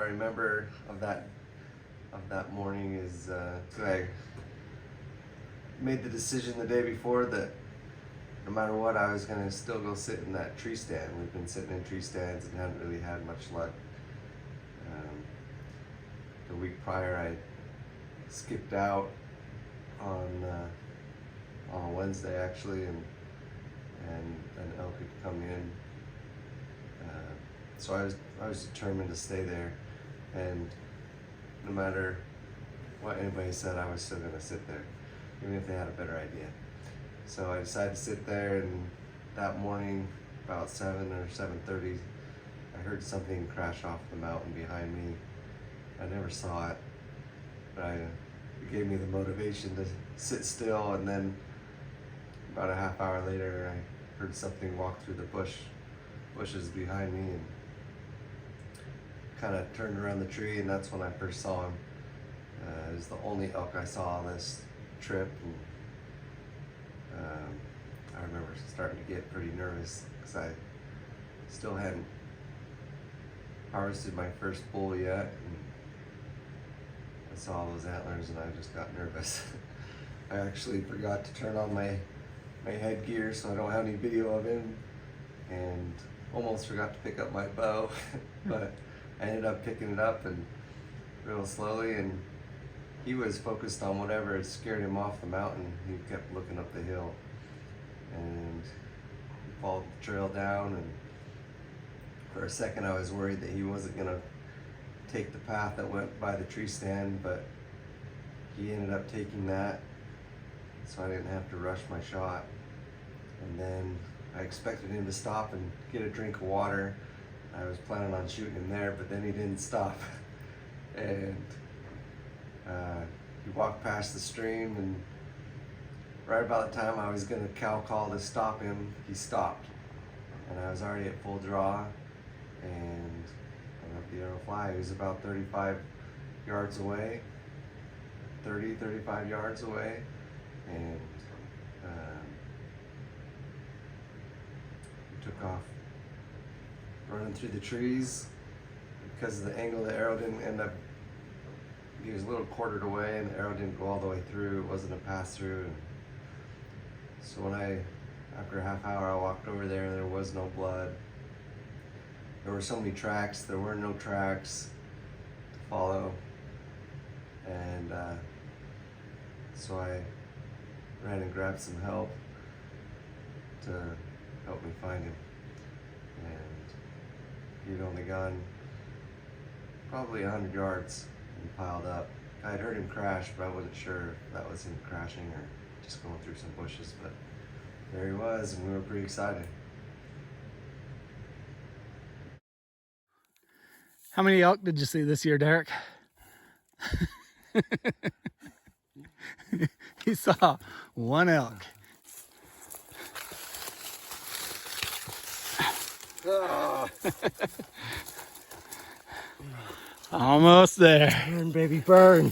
I remember of that morning is I made the decision the day before that no matter what, I was gonna still go sit in that tree stand. We've been sitting in tree stands and hadn't really had much luck. The week prior, I skipped out on a Wednesday actually, and an elk had come in. So I was determined to stay there, and no matter what anybody said, I was still gonna sit there, even if they had a better idea. So I decided to sit there, and that morning, about 7 or 7:30, I heard something crash off the mountain behind me. I never saw it, but it gave me the motivation to sit still, and then about a half hour later, I heard something walk through the bushes behind me, and kind of turned around the tree, and that's when I first saw him. It was the only elk I saw on this trip, and I remember starting to get pretty nervous because I still hadn't harvested my first bull yet, and I saw those antlers and I just got nervous. I actually forgot to turn on my headgear, so I don't have any video of him, and almost forgot to pick up my bow, but I ended up picking it up and real slowly, and he was focused on whatever had scared him off the mountain. He kept looking up the hill, and he followed the trail down, and for a second I was worried that he wasn't gonna take the path that went by the tree stand, but he ended up taking that, so I didn't have to rush my shot. And then I expected him to stop and get a drink of water. I was planning on shooting him there, but then he didn't stop. And he walked past the stream, and right about the time I was gonna cow call to stop him, he stopped. And I was already at full draw, and I let the arrow fly. He was about 35 yards away, 35 yards away, and he took off running through the trees. Because of the angle, the arrow didn't end up, he was a little quartered away, and the arrow didn't go all the way through. It wasn't a pass through. And so after a half hour, I walked over there, and there was no blood. There were so many tracks, there were no tracks to follow. And so I ran and grabbed some help to help me find him. And he'd only gone probably 100 yards and piled up. I had heard him crash, but I wasn't sure if that was him crashing or just going through some bushes, but there he was, and we were pretty excited. How many elk did you see this year, Derek? He saw one elk. Almost there. Burn, baby, burn.